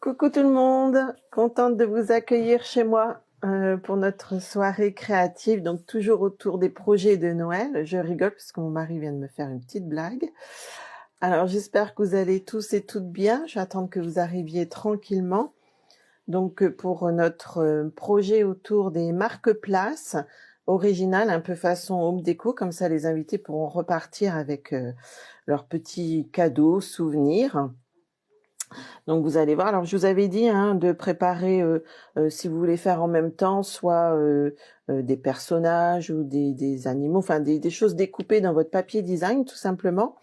Coucou tout le monde, contente de vous accueillir chez moi pour notre soirée créative, donc toujours autour des projets de Noël. Je rigole parce que mon mari vient de me faire une petite blague. Alors j'espère que vous allez tous et toutes bien, j'attends que vous arriviez tranquillement. Donc pour notre projet autour des marque-places originales, un peu façon home déco, comme ça les invités pourront repartir avec leurs petits cadeaux, souvenirs. Donc vous allez voir. Alors je vous avais dit de préparer, si vous voulez faire en même temps, soit des personnages ou des animaux, enfin des choses découpées dans votre papier design tout simplement.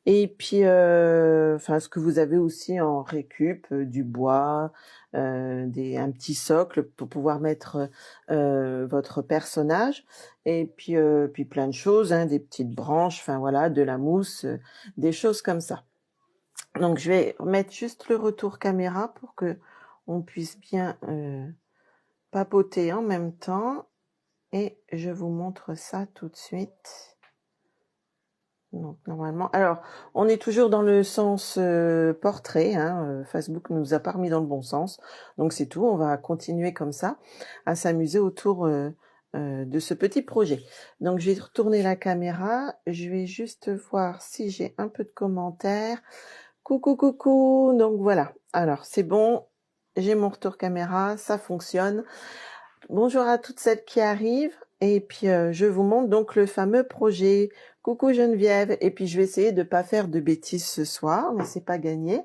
Et puis, enfin ce que vous avez aussi en récup, du bois, un petit socle pour pouvoir mettre votre personnage. Et puis plein de choses, des petites branches, enfin voilà, de la mousse, des choses comme ça. Donc je vais mettre juste le retour caméra pour que on puisse bien papoter en même temps et je vous montre ça tout de suite. Donc normalement, alors on est toujours dans le sens portrait, Facebook nous a pas remis dans le bon sens, donc c'est tout. On va continuer comme ça à s'amuser autour de ce petit projet. Donc je vais retourner la caméra, je vais juste voir si j'ai un peu de commentaires. Coucou, coucou. Donc voilà. Alors c'est bon. J'ai mon retour caméra. Ça fonctionne. Bonjour à toutes celles qui arrivent. Et puis je vous montre donc le fameux projet. Coucou Geneviève. Et puis je vais essayer de pas faire de bêtises ce soir, mais c'est pas gagné.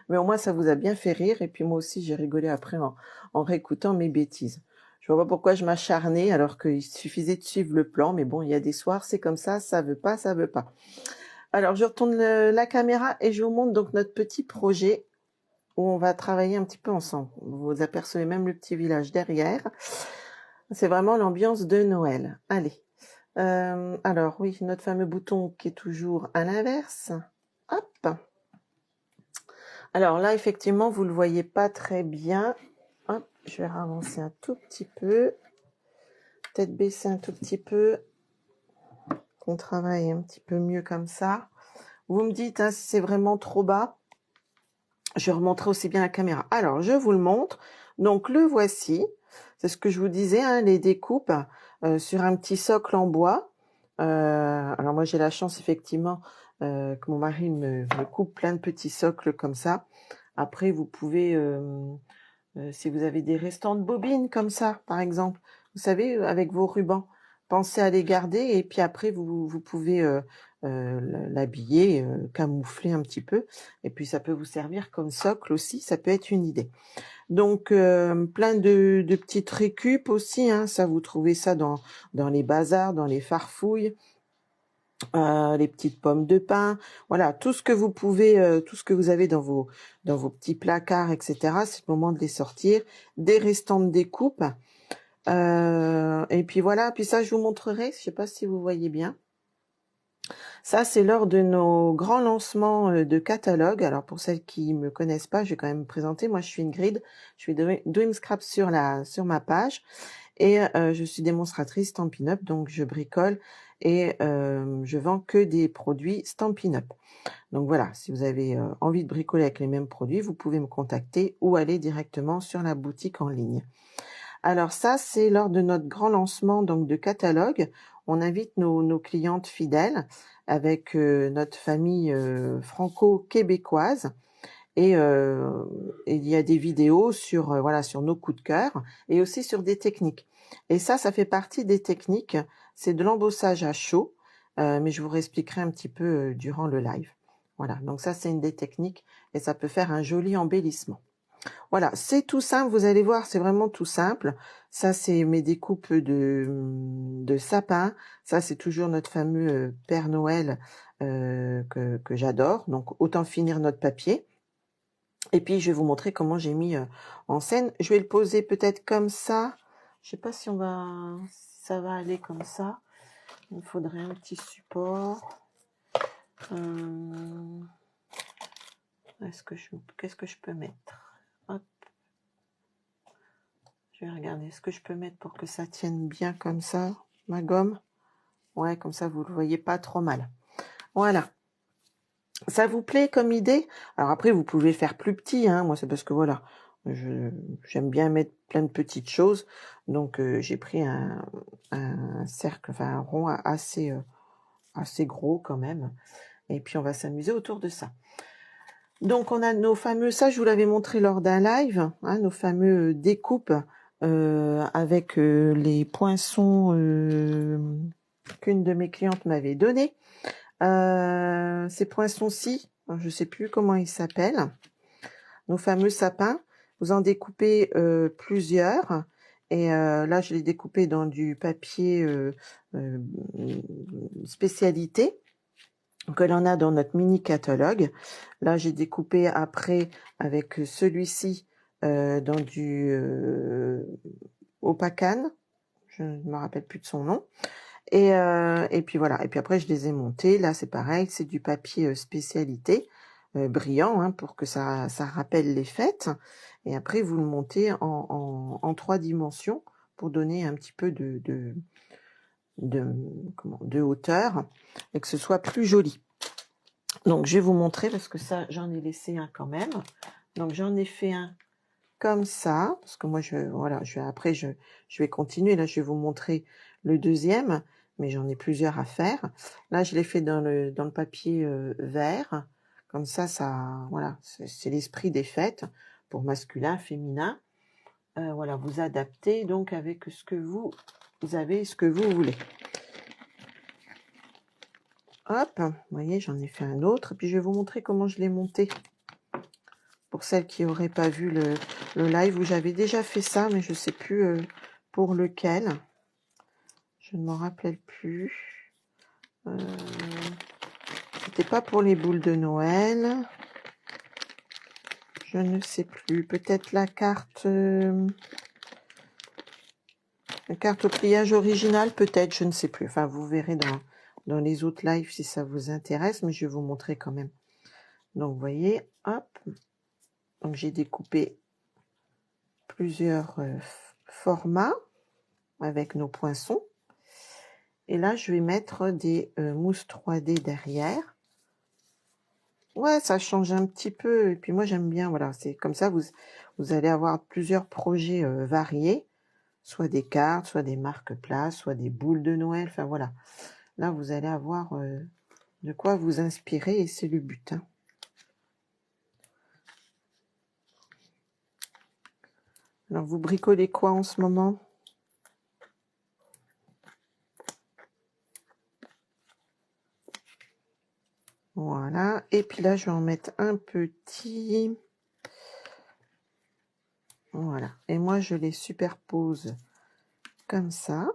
Mais au moins ça vous a bien fait rire. Et puis moi aussi j'ai rigolé après en réécoutant mes bêtises. Je vois pas pourquoi je m'acharnais alors qu'il suffisait de suivre le plan. Mais bon, il y a des soirs, c'est comme ça veut pas, ça veut pas. Alors, je retourne la caméra et je vous montre donc notre petit projet où on va travailler un petit peu ensemble. Vous apercevez même le petit village derrière. C'est vraiment l'ambiance de Noël. Allez. Alors, oui, notre fameux bouton qui est toujours à l'inverse. Hop. Alors là, effectivement, vous le voyez pas très bien. Hop, je vais avancer un tout petit peu. Peut-être baisser un tout petit peu. Qu'on travaille un petit peu mieux comme ça. Vous me dites si c'est vraiment trop bas. Je remonterai aussi bien la caméra. Alors, je vous le montre. Donc, le voici. C'est ce que je vous disais, les découpes sur un petit socle en bois. Alors, moi, j'ai la chance, effectivement, que mon mari me coupe plein de petits socles comme ça. Après, vous pouvez, si vous avez des restants de bobines comme ça, par exemple, vous savez, avec vos rubans, pensez à les garder et puis après, vous pouvez l'habiller, camoufler un petit peu. Et puis, ça peut vous servir comme socle aussi, ça peut être une idée. Donc, plein de petites récupes aussi, ça vous trouvez ça dans les bazars, dans les farfouilles. Les petites pommes de pin, voilà, tout ce que vous pouvez, tout ce que vous avez dans vos petits placards, etc. C'est le moment de les sortir. Des restants de découpe. Et puis voilà, puis ça je vous montrerai, je sais pas si vous voyez bien. Ça c'est lors de nos grands lancements de catalogue. Alors pour celles qui me connaissent pas, je vais quand même me présenter. Moi je suis Ingrid, je suis Dream Scrap sur ma page. Et je suis démonstratrice Stampin' Up, donc je bricole et je vends que des produits Stampin' Up. Donc voilà, si vous avez envie de bricoler avec les mêmes produits, vous pouvez me contacter ou aller directement sur la boutique en ligne. Alors ça, c'est lors de notre grand lancement donc de catalogue. On invite nos clientes fidèles avec notre famille franco-québécoise. Et il y a des vidéos sur sur nos coups de cœur et aussi sur des techniques. Et ça fait partie des techniques. C'est de l'embossage à chaud, mais je vous réexpliquerai un petit peu durant le live. Voilà, donc ça c'est une des techniques et ça peut faire un joli embellissement. Voilà, c'est tout simple. Vous allez voir, c'est vraiment tout simple. Ça c'est mes découpes de sapin. Ça c'est toujours notre fameux Père Noël que j'adore. Donc autant finir notre papier. Et puis, je vais vous montrer comment j'ai mis en scène. Je vais le poser peut-être comme ça. Je sais pas si ça va aller comme ça. Il faudrait un petit support. Qu'est-ce que je peux mettre? Hop. Je vais regarder ce que je peux mettre pour que ça tienne bien comme ça. Ma gomme. Ouais, comme ça, vous le voyez pas trop mal. Voilà. Ça vous plaît comme idée? Alors après, vous pouvez faire plus petit, hein. Moi, c'est parce que voilà, j'aime bien mettre plein de petites choses. Donc, j'ai pris un cercle, enfin un rond assez, assez gros quand même. Et puis, on va s'amuser autour de ça. Donc, on a nos fameux, ça, je vous l'avais montré lors d'un live, hein, nos fameux découpes avec les poinçons qu'une de mes clientes m'avait donné. Ces poinçons-ci, je sais plus comment ils s'appellent, nos fameux sapins. Vous en découpez plusieurs. Et là, je l'ai découpé dans du papier spécialité que l'on a dans notre mini catalogue. Là, j'ai découpé après avec celui-ci dans du Opacan. Je ne me rappelle plus de son nom. Et puis voilà. Et puis après, je les ai montés. Là, c'est pareil, c'est du papier spécialité, brillant, hein, pour que ça rappelle les fêtes. Et après, vous le montez en 3 dimensions pour donner un petit peu de hauteur et que ce soit plus joli. Donc, je vais vous montrer parce que ça, j'en ai laissé un quand même. Donc, j'en ai fait un comme ça, parce que moi, après, je vais continuer. Là, je vais vous montrer le deuxième, mais j'en ai plusieurs à faire. Là, je l'ai fait dans le papier vert. Comme ça, voilà, c'est l'esprit des fêtes pour masculin, féminin. Voilà, vous adaptez donc avec ce que vous avez, ce que vous voulez. Hop, vous voyez, j'en ai fait un autre. Puis je vais vous montrer comment je l'ai monté. Pour celles qui n'auraient pas vu le live où j'avais déjà fait ça, mais je ne sais plus pour lequel. Je ne m'en rappelle plus. C'était pas pour les boules de Noël. Je ne sais plus. Peut-être la carte au pliage original, peut-être, je ne sais plus. Enfin, vous verrez dans les autres lives si ça vous intéresse, mais je vais vous montrer quand même. Donc, vous voyez, hop. Donc, j'ai découpé plusieurs formats avec nos poinçons. Et là, je vais mettre des mousses 3D derrière. Ouais, ça change un petit peu. Et puis moi, j'aime bien, voilà, c'est comme ça, vous allez avoir plusieurs projets variés. Soit des cartes, soit des marque-places, soit des boules de Noël. Enfin, voilà. Là, vous allez avoir de quoi vous inspirer et c'est le but. Hein. Alors, vous bricolez quoi en ce moment? Voilà. Et puis là, je vais en mettre un petit. Voilà. Et moi, je les superpose comme ça.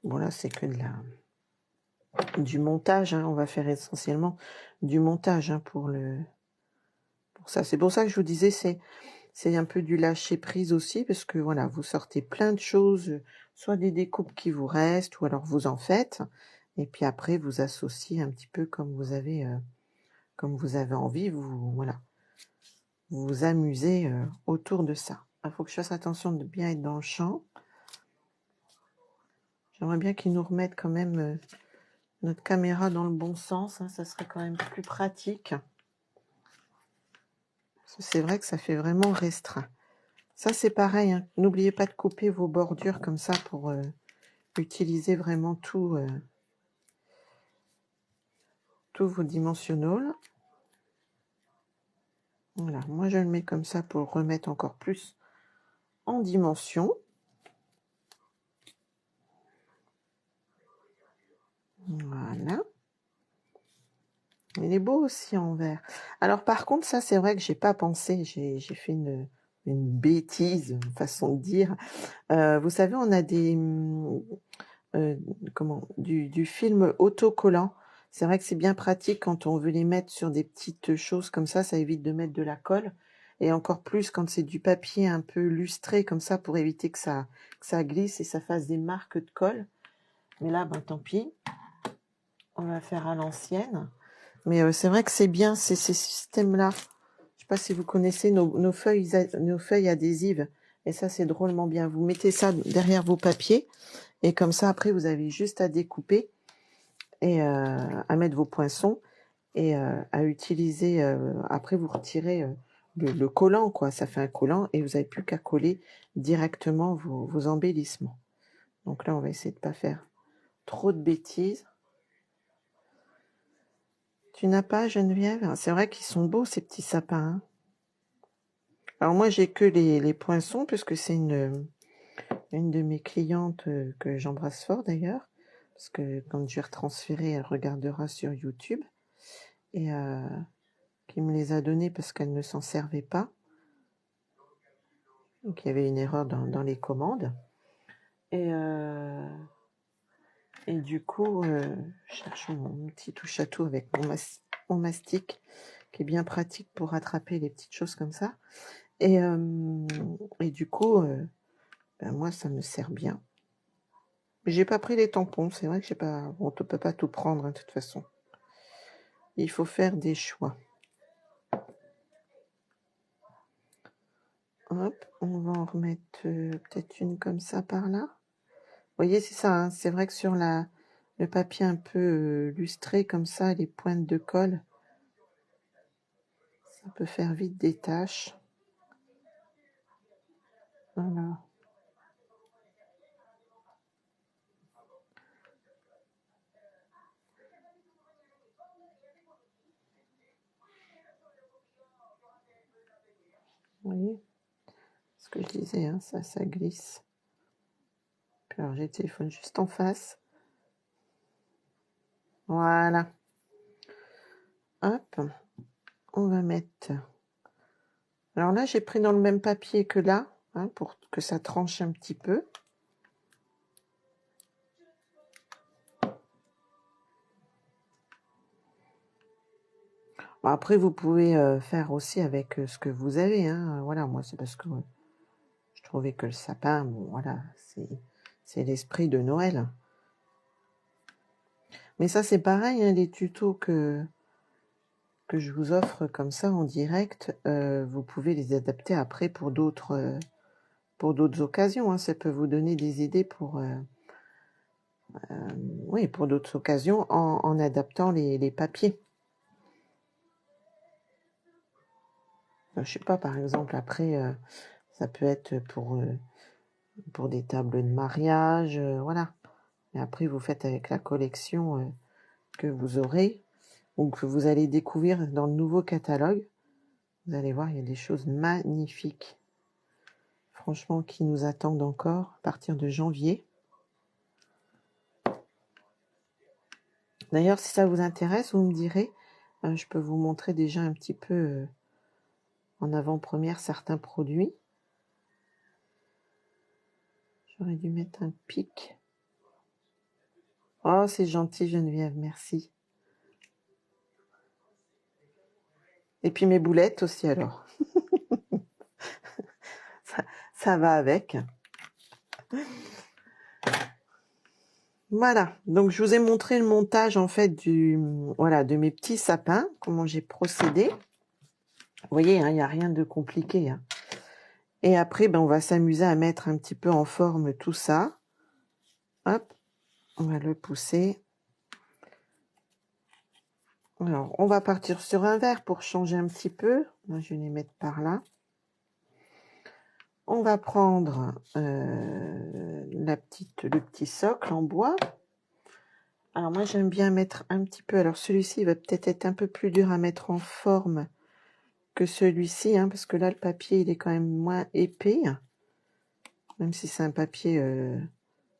Bon, là, c'est que du montage. Hein. On va faire essentiellement du montage hein, pour ça. C'est pour ça que je vous disais, c'est un peu du lâcher prise aussi, parce que voilà, vous sortez plein de choses, soit des découpes qui vous restent, ou alors vous en faites, et puis après vous associez un petit peu comme vous avez envie, voilà, vous vous amusez autour de ça. Il faut que je fasse attention de bien être dans le champ. J'aimerais bien qu'ils nous remettent quand même notre caméra dans le bon sens, hein, ça serait quand même plus pratique. C'est vrai que ça fait vraiment restreint. Ça, c'est pareil. Hein. N'oubliez pas de couper vos bordures comme ça pour utiliser vraiment tous vos dimensionnels. Voilà. Moi, je le mets comme ça pour remettre encore plus en dimension. Voilà. Il est beau aussi en vert. Alors, par contre, ça, c'est vrai que j'ai pas pensé. J'ai fait une bêtise, une façon de dire. Vous savez, on a des du film autocollant. C'est vrai que c'est bien pratique quand on veut les mettre sur des petites choses comme ça évite de mettre de la colle. Et encore plus quand c'est du papier un peu lustré comme ça pour éviter que ça glisse et ça fasse des marques de colle. Mais là, ben tant pis. On va faire à l'ancienne. Mais c'est vrai que c'est bien, ces systèmes-là. Je sais pas si vous connaissez nos feuilles adhésives. Et ça, c'est drôlement bien. Vous mettez ça derrière vos papiers. Et comme ça, après, vous avez juste à découper et à mettre vos poinçons et à utiliser. Après, vous retirez le collant, quoi. Ça fait un collant et vous n'avez plus qu'à coller directement vos embellissements. Donc là, on va essayer de pas faire trop de bêtises. Tu n'as pas, Geneviève? C'est vrai qu'ils sont beaux, ces petits sapins. Hein. Alors moi, j'ai que les poinçons, puisque c'est une de mes clientes que j'embrasse fort d'ailleurs, parce que quand je vais retransférer, elle regardera sur YouTube, et qui me les a donnés parce qu'elle ne s'en servait pas. Donc il y avait une erreur dans les commandes. Et du coup, je cherche mon petit touche-à-tout avec mon mastic, qui est bien pratique pour attraper les petites choses comme ça. Et du coup, ben moi, ça me sert bien. Mais j'ai pas pris les tampons, c'est vrai que j'ai pas. On ne peut pas tout prendre, hein, de toute façon. Il faut faire des choix. Hop, on va en remettre peut-être une comme ça par là. Vous voyez, c'est ça, hein, c'est vrai que sur le papier un peu lustré comme ça, les pointes de colle, ça peut faire vite des taches. Voilà. Vous voyez ce que je disais, hein, ça glisse. Puis alors j'ai le téléphone juste en face. Voilà. Hop, on va mettre. Alors là, j'ai pris dans le même papier que là, hein, pour que ça tranche un petit peu. Bon, après, vous pouvez faire aussi avec ce que vous avez. Hein. Voilà, moi, c'est parce que je trouvais que le sapin, bon, voilà, c'est l'esprit de Noël. Mais ça, c'est pareil, hein, les tutos que je vous offre comme ça en direct, vous pouvez les adapter après pour d'autres occasions. Hein. Ça peut vous donner des idées pour d'autres occasions en adaptant les papiers. Je sais pas, par exemple, après, ça peut être pour des tables de mariage, voilà. Et après, vous faites avec la collection que vous aurez ou que vous allez découvrir dans le nouveau catalogue. Vous allez voir, il y a des choses magnifiques. Franchement, qui nous attendent encore à partir de janvier. D'ailleurs, si ça vous intéresse, vous me direz. Je peux vous montrer déjà un petit peu en avant-première certains produits. J'aurais dû mettre un pic. Oh, c'est gentil, Geneviève, merci. Et puis mes boulettes aussi, alors. ça va avec. Voilà, donc je vous ai montré le montage en fait de mes petits sapins, comment j'ai procédé. Vous voyez, hein, il n'y a rien de compliqué. Hein. Et après, on va s'amuser à mettre un petit peu en forme tout ça. Hop, on va le pousser. Alors, on va partir sur un verre pour changer un petit peu. Moi, je vais les mettre par là. On va prendre le petit socle en bois. Alors moi, j'aime bien mettre un petit peu. Alors celui-ci va peut-être être un peu plus dur à mettre en forme que celui-ci, hein, parce que là, le papier, il est quand même moins épais. Même si c'est un papier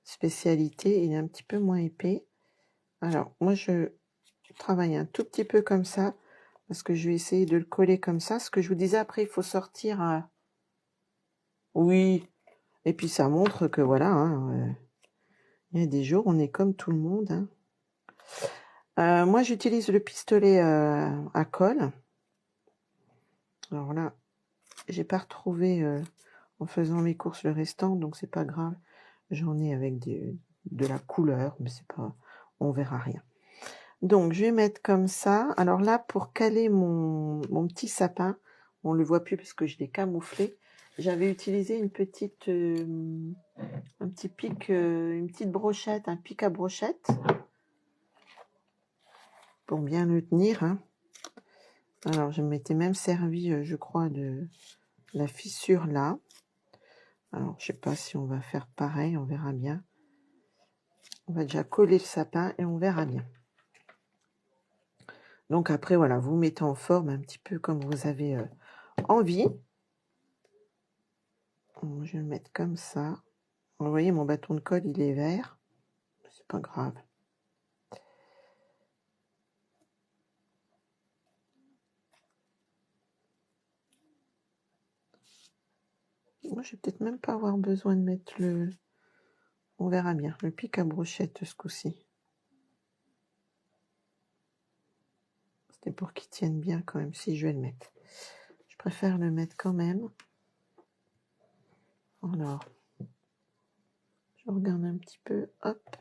spécialité, il est un petit peu moins épais. Alors, moi, je travaille un tout petit peu comme ça, parce que je vais essayer de le coller comme ça. Ce que je vous disais, après, il faut sortir à... Oui, et puis ça montre que, voilà, hein, il y a des jours, on est comme tout le monde. Hein. Moi, j'utilise le pistolet à colle. Alors là, j'ai pas retrouvé en faisant mes courses le restant, donc c'est pas grave. J'en ai avec de la couleur, mais c'est pas, on verra rien. Donc, je vais mettre comme ça. Alors là, pour caler mon petit sapin, on le voit plus parce que je l'ai camouflé. J'avais utilisé une petite, un petit pic, une petite brochette, un pic à brochette pour bien le tenir. Hein. Alors, je m'étais même servi, je crois, de la fissure là. Alors, je sais pas si on va faire pareil, on verra bien. On va déjà coller le sapin et on verra bien. Donc après, voilà, vous mettez en forme un petit peu comme vous avez envie. Je vais le mettre comme ça. Vous voyez, mon bâton de colle, il est vert. C'est pas grave. Moi, je vais peut-être même pas avoir besoin de mettre le... On verra bien. Le pic à brochette ce coup-ci. C'était pour qu'il tienne bien quand même, si je vais le mettre. Je préfère le mettre quand même. Alors, je regarde un petit peu. Hop.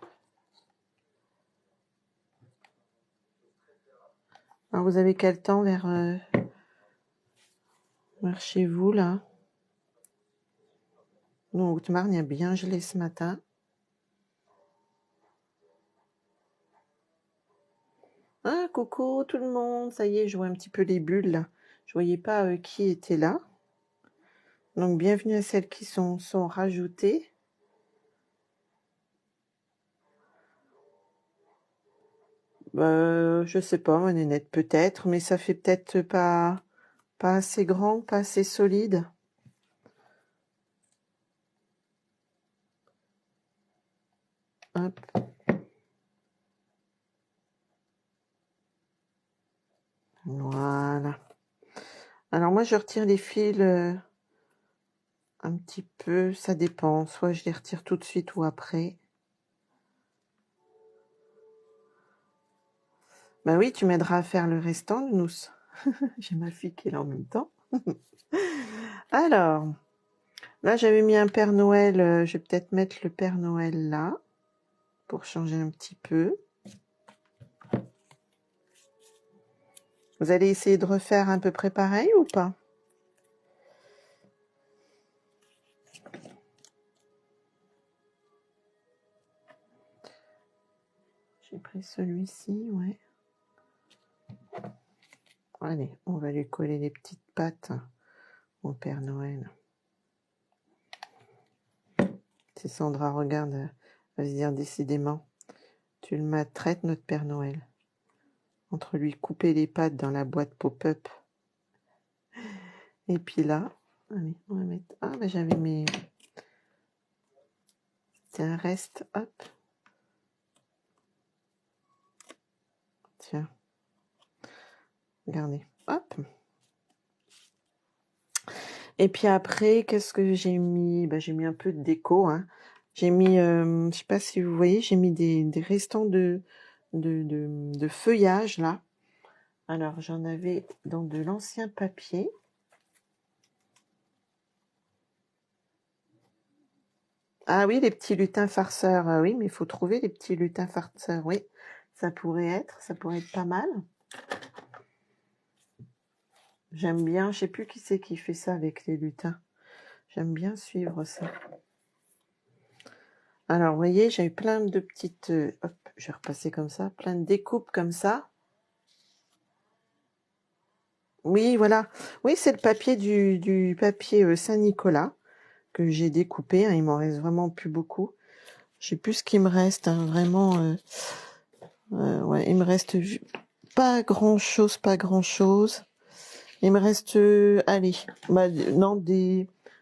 Alors, vous avez quel temps vers chez vous, là? Nous, en Haute-Marne, il y a bien gelé ce matin. Ah, coucou tout le monde. Ça y est, je vois un petit peu les bulles, là. Je voyais pas qui était là. Donc, bienvenue à celles qui sont rajoutées. Je sais pas, ma nénette, peut-être, mais ça fait peut-être pas assez grand, pas assez solide. Hop. Voilà. Alors moi, je retire les fils un petit peu, ça dépend. Soit je les retire tout de suite ou après. Bah oui, tu m'aideras à faire le restant, nous. J'ai ma fille qui est là en même temps. Alors, là, j'avais mis un Père Noël. Je vais peut-être mettre le Père Noël là, pour changer un petit peu. Vous allez essayer de refaire à peu près pareil ou pas? J'ai pris celui-ci, ouais. Allez, on va lui coller les petites pattes au Père Noël. Si Sandra regarde, elle va se dire décidément, tu le maltraites notre Père Noël. Entre lui couper les pattes dans la boîte pop-up. Et puis là, allez, on va mettre... Ah, bah j'avais mes... C'est un reste, hop. Tiens. Regardez, hop. Et puis après, qu'est-ce que j'ai mis? Bah, j'ai mis un peu de déco, hein. J'ai mis, je sais pas si vous voyez, j'ai mis des restants de feuillage, là. Alors, j'en avais dans de l'ancien papier. Ah oui, les petits lutins farceurs. Ah oui, mais il faut trouver les petits lutins farceurs. Oui, ça pourrait être pas mal. J'aime bien, je sais plus qui c'est qui fait ça avec les lutins. J'aime bien suivre ça. Alors, vous voyez, j'ai eu plein de petites... hop, je vais repasser comme ça. Plein de découpes comme ça. Oui, voilà. Oui, c'est le papier du papier Saint-Nicolas que j'ai découpé. Hein, il m'en reste vraiment plus beaucoup. Je sais plus ce qu'il me reste. Hein, vraiment... ouais, il me reste pas grand-chose, pas grand-chose. Il me reste... allez, bah, non,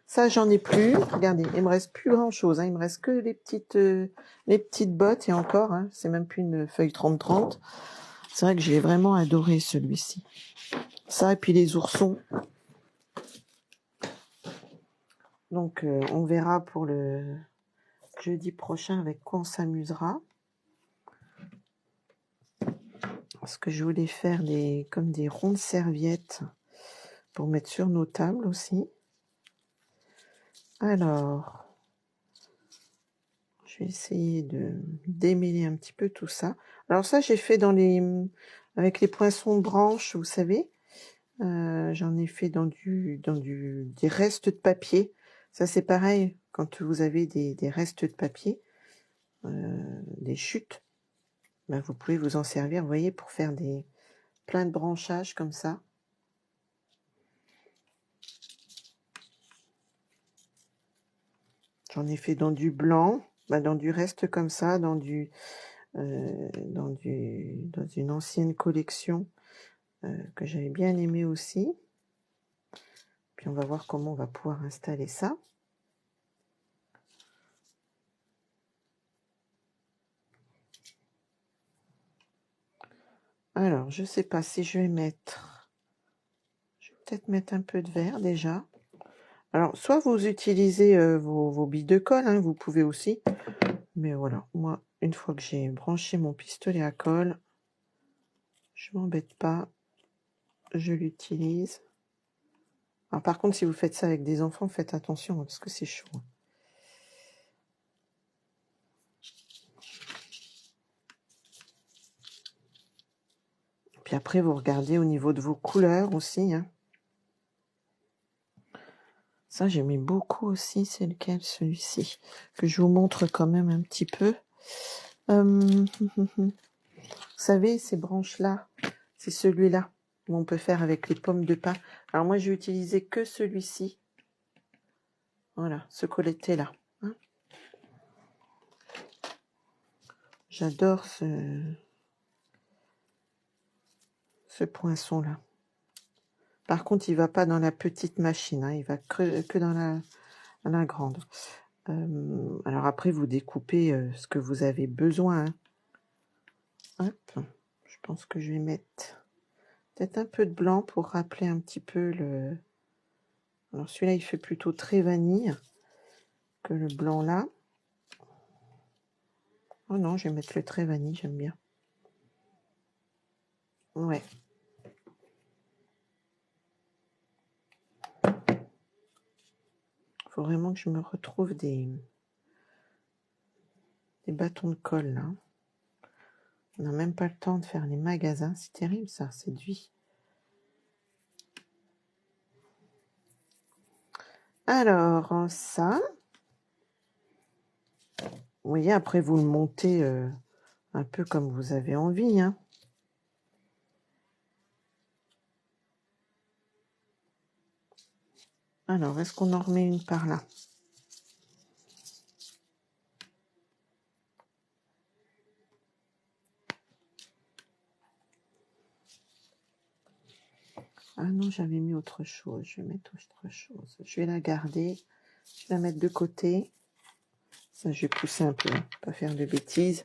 ça, j'en ai plus. Regardez, il me reste plus grand-chose. Hein, il me reste que les petites bottes. Et encore, hein, c'est même plus une feuille 30-30. C'est vrai que j'ai vraiment adoré celui-ci. Ça, et puis les oursons. Donc, on verra pour le jeudi prochain avec quoi on s'amusera. Parce que je voulais faire comme des rondes serviettes pour mettre sur nos tables aussi. Alors, je Je vais essayer de démêler un petit peu tout ça. Alors ça, j'ai fait avec les poinçons de branche, vous savez. J'en ai fait dans des restes de papier. Ça, c'est pareil, quand vous avez des restes de papier, des chutes, ben, vous pouvez vous en servir, vous voyez, pour faire plein de branchages comme ça. J'en ai fait dans du blanc, dans du reste comme ça, dans une ancienne collection que j'avais bien aimé aussi. Puis on va voir comment on va pouvoir installer ça. Alors, je sais pas si je vais peut-être mettre un peu de vert déjà. Alors, soit vous utilisez vos billes de colle, hein, vous pouvez aussi. Mais voilà, moi, une fois que j'ai branché mon pistolet à colle, je m'embête pas, je l'utilise. Alors, par contre, si vous faites ça avec des enfants, faites attention, parce que c'est chaud. Puis après, vous regardez au niveau de vos couleurs aussi. Hein. Ça, j'aimais beaucoup aussi. C'est lequel, celui-ci? Que je vous montre quand même un petit peu. Vous savez, ces branches-là, c'est celui-là où on peut faire avec les pommes de pin. Alors moi, j'ai utilisé que celui-ci. Voilà, ce colleté-là. Hein. J'adore ce poinçon-là. Par contre, il va pas dans la petite machine. Hein, il va que dans la grande. Alors après, vous découpez ce que vous avez besoin. Hein. Hop, je pense que je vais mettre peut-être un peu de blanc pour rappeler un petit peu le... Alors celui-là, il fait plutôt très vanille que le blanc là. Oh non, je vais mettre le très vanille, j'aime bien. Ouais. Faut vraiment que je me retrouve des bâtons de colle là. On n'a même pas le temps de faire les magasins. C'est terrible ça, cette vie. Alors, ça. Vous voyez, après vous le montez un peu comme vous avez envie. Hein. Alors, est-ce qu'on en remet une par là? Ah non, j'avais mis autre chose. Je vais mettre autre chose. Je vais la garder. Je vais la mettre de côté. Ça, je vais pousser un peu. Hein, pas faire de bêtises.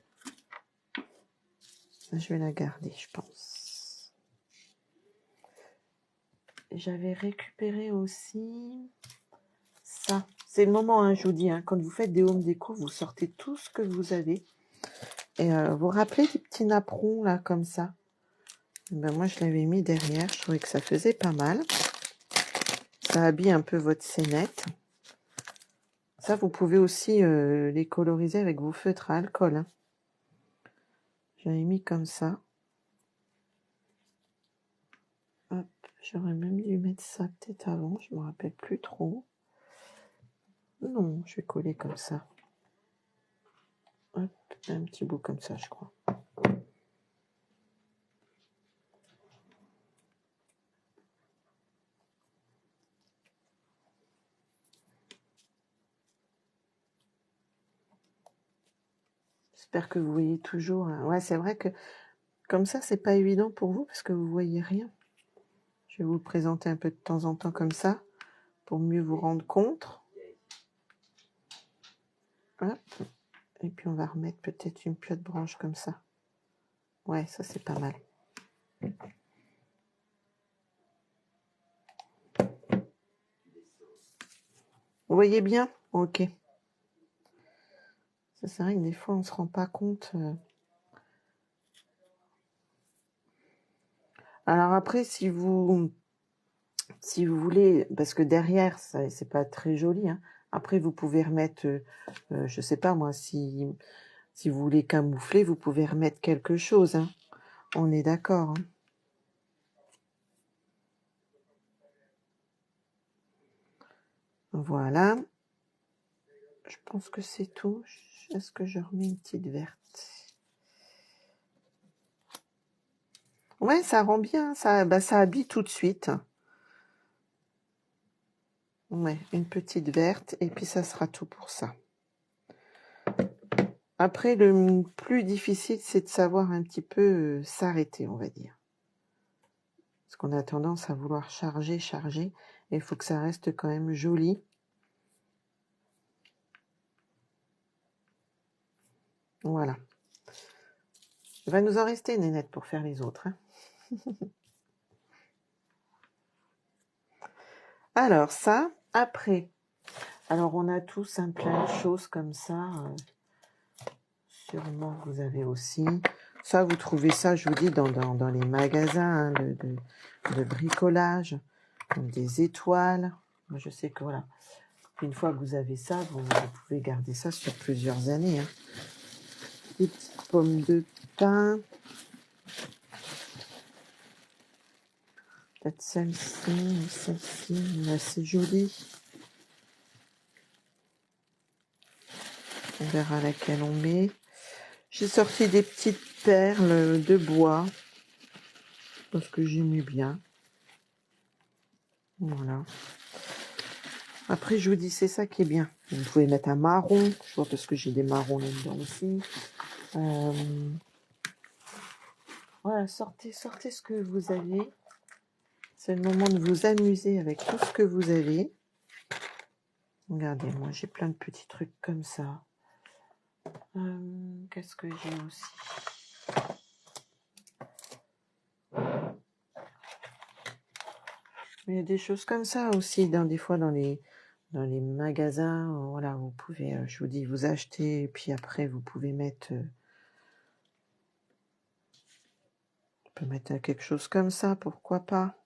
Ça, je vais la garder, je pense. J'avais récupéré aussi ça. C'est le moment, hein, je vous dis. Hein, quand vous faites des home déco, vous sortez tout ce que vous avez. Et vous rappelez des petits napperons, là, comme ça. Ben, moi, je l'avais mis derrière. Je trouvais que ça faisait pas mal. Ça habille un peu votre scénette. Ça, vous pouvez aussi les coloriser avec vos feutres à alcool. Hein. J'avais mis comme ça. Hop, j'aurais même dû mettre ça peut-être avant. Je me rappelle plus trop. Non, je vais coller comme ça. Hop, un petit bout comme ça, je crois. J'espère que vous voyez toujours. Hein. Ouais, c'est vrai que comme ça, c'est pas évident pour vous parce que vous voyez rien. Je vais vous le présenter un peu de temps en temps comme ça pour mieux vous rendre compte. Hop. Et puis on va remettre peut-être une piotte branche comme ça. Ouais, ça c'est pas mal. Vous voyez bien? Ok. Ça, c'est vrai que des fois on se rend pas compte. Alors après, si vous voulez, parce que derrière, c'est pas très joli, hein, Après, vous pouvez remettre, je sais pas moi, si vous voulez camoufler, vous pouvez remettre quelque chose. Hein. On est d'accord. Hein. Voilà. Je pense que c'est tout. Est-ce que je remets une petite verte? Ouais, ça rend bien. Ça habille tout de suite. Ouais, une petite verte. Et puis, ça sera tout pour ça. Après, le plus difficile, c'est de savoir un petit peu s'arrêter, on va dire. Parce qu'on a tendance à vouloir charger. Et il faut que ça reste quand même joli. Voilà. Il va nous en rester, Nénette, pour faire les autres. Hein. Alors, ça, après. Alors, on a tous un plein de choses comme ça. Sûrement, vous avez aussi. Ça, vous trouvez ça, je vous dis, dans les magasins hein, de bricolage. Des étoiles. Moi, je sais que, voilà. Une fois que vous avez ça, vous pouvez garder ça sur plusieurs années. Hein. Des petites pommes de pin. Peut-être celle-ci, assez jolie. On verra laquelle on met. J'ai sorti des petites perles de bois. Parce que j'aimais bien. Voilà. Après, je vous dis, c'est ça qui est bien. Vous pouvez mettre un marron. Je vois parce que j'ai des marrons là-dedans aussi. Voilà, sortez ce que vous avez. C'est le moment de vous amuser avec tout ce que vous avez. Regardez, moi j'ai plein de petits trucs comme ça. Qu'est-ce que j'ai aussi? Il y a des choses comme ça aussi, des fois dans les magasins. Voilà, vous pouvez, je vous dis, vous achetez, et puis après vous pouvez mettre, on peut mettre quelque chose comme ça, pourquoi pas.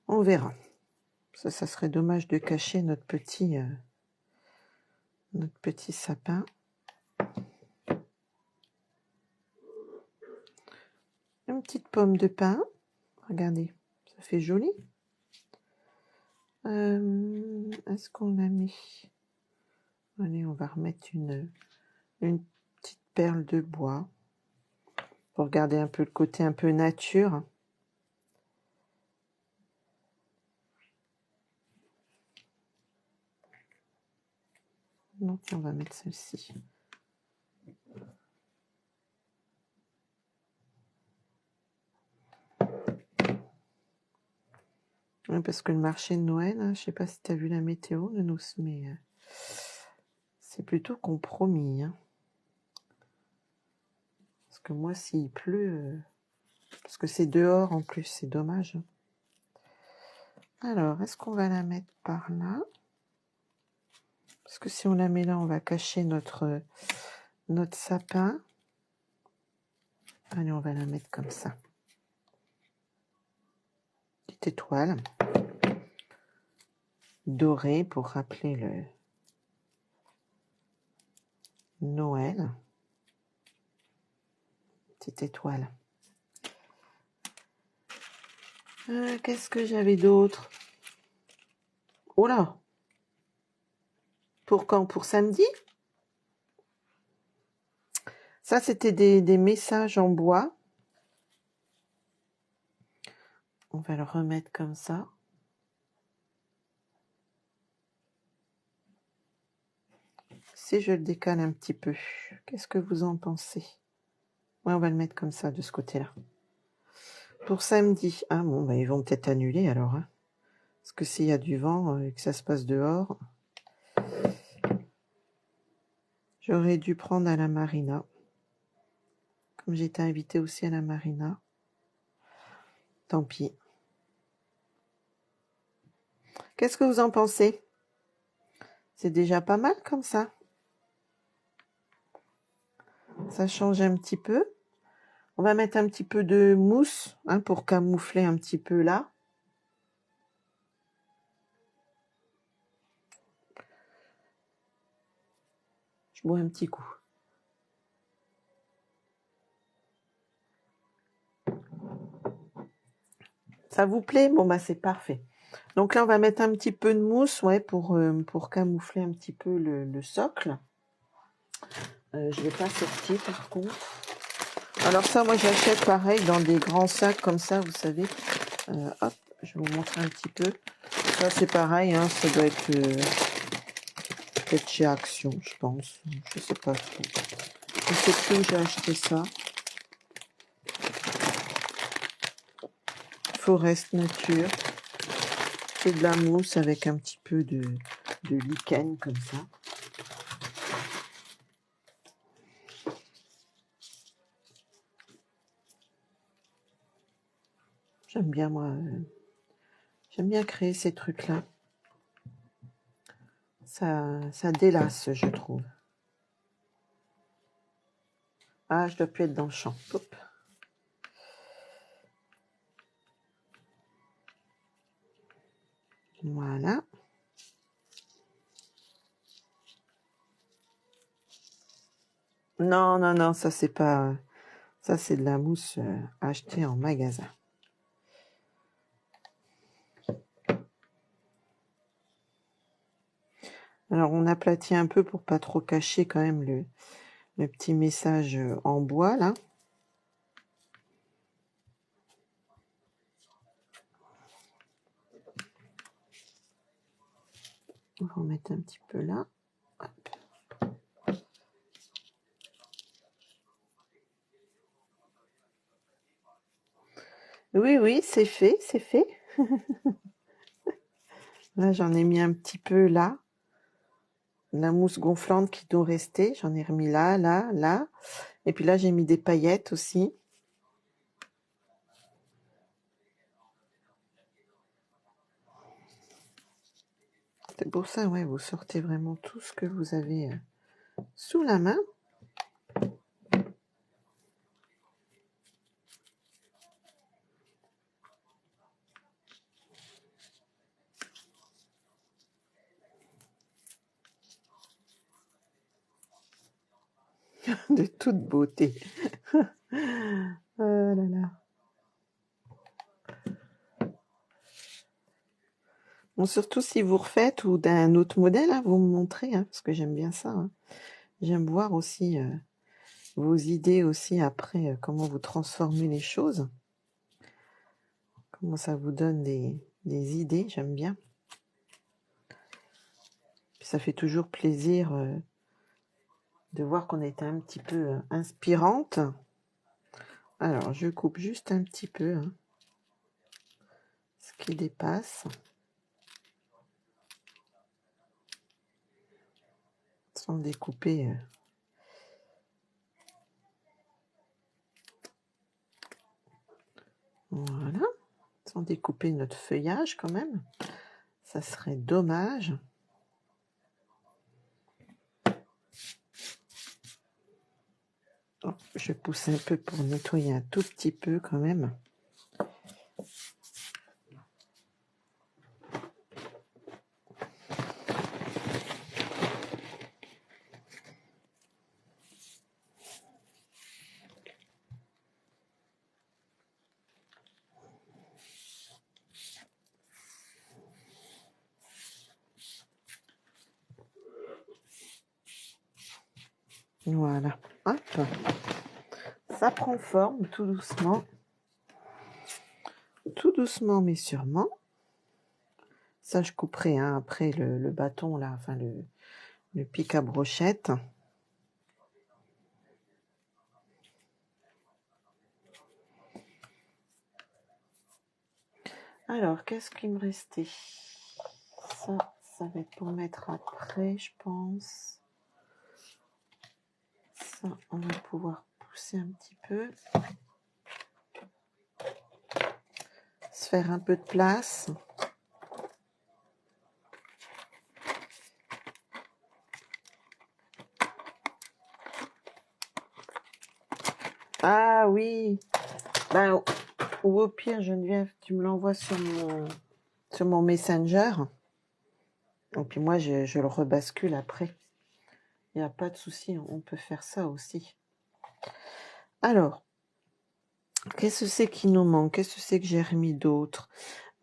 On verra. Ça serait dommage de cacher notre petit sapin. Une petite pomme de pin. Regardez, ça fait joli. Est-ce qu'on l'a mis? Allez, on va remettre une petite perle de bois. Pour garder un peu le côté un peu nature. Non, tiens, on va mettre celle-ci. Ouais, parce que le marché de Noël, hein, je sais pas si tu as vu la météo de nous, mais c'est plutôt compromis. Hein. Parce que moi, s'il pleut, parce que c'est dehors en plus, c'est dommage. Alors, est-ce qu'on va la mettre par là? Parce que si on la met là, on va cacher notre sapin. Allez, on va la mettre comme ça. Petite étoile. Dorée pour rappeler le Noël. Petite étoile. Qu'est-ce que j'avais d'autre? Oh là! Pour quand? Pour samedi? Ça, c'était des messages en bois. On va le remettre comme ça. Si je le décale un petit peu, qu'est-ce que vous en pensez? Ouais, on va le mettre comme ça, de ce côté-là. Pour samedi. Ah bon, bah, ils vont peut-être annuler alors. Hein. Parce que s'il y a du vent et que ça se passe dehors, j'aurais dû prendre à la marina. Comme j'étais invitée aussi à la marina. Tant pis. Qu'est-ce que vous en pensez? C'est déjà pas mal comme ça. Ça change un petit peu. On va mettre un petit peu de mousse hein, pour camoufler un petit peu là. Je bois un petit coup. Ça vous plaît? Bon, bah c'est parfait. Donc là, on va mettre un petit peu de mousse ouais, pour camoufler un petit peu le socle. Je vais pas sortir par contre. Alors ça, moi, j'achète pareil dans des grands sacs comme ça, vous savez. Hop, je vais vous montrer un petit peu. Ça, c'est pareil, hein, ça doit être peut-être chez Action, je pense. Je sais pas trop. Je sais plus où j'ai acheté ça. Forest Nature. C'est de la mousse avec un petit peu de lichen comme ça. J'aime bien, moi. J'aime bien créer ces trucs-là. Ça délasse, je trouve. Ah, je dois plus être dans le champ. Hop. Voilà. Non, non, non, ça c'est pas... Ça c'est de la mousse achetée en magasin. Alors on aplatit un peu pour pas trop cacher quand même le petit message en bois là. On va en mettre un petit peu là. Hop. Oui, oui, c'est fait, c'est fait. Là, j'en ai mis un petit peu là. La mousse gonflante qui doit rester, j'en ai remis là, là, là. Et puis là, j'ai mis des paillettes aussi. C'est pour ça, ouais, vous sortez vraiment tout ce que vous avez sous la main. De toute beauté. Oh là là. Bon, surtout si vous refaites ou d'un autre modèle, hein, vous me montrez, hein, parce que j'aime bien ça. Hein. J'aime voir aussi vos idées aussi après, comment vous transformez les choses. Comment ça vous donne des idées, j'aime bien. Puis ça fait toujours plaisir de voir qu'on est un petit peu inspirante. Alors, je coupe juste un petit peu hein, ce qui dépasse. Sans découper. Voilà. Sans découper notre feuillage quand même. Ça serait dommage. Oh, je pousse un peu pour nettoyer un tout petit peu quand même. Voilà. Hop. Ça prend forme tout doucement. Tout doucement mais sûrement. Ça, je couperai hein, après le bâton, là, enfin le pic à brochette. Alors, qu'est-ce qu'il me restait? Ça va être pour mettre après, je pense. Ça, on va pouvoir pousser un petit peu. Se faire un peu de place. Ah oui. Ben, ou au pire, Geneviève, tu me l'envoies sur mon Messenger. Et puis moi, je le rebascule après. Il n'y a pas de souci, on peut faire ça aussi. Alors, qu'est-ce que c'est qui nous manque? Qu'est-ce que c'est que j'ai remis d'autre?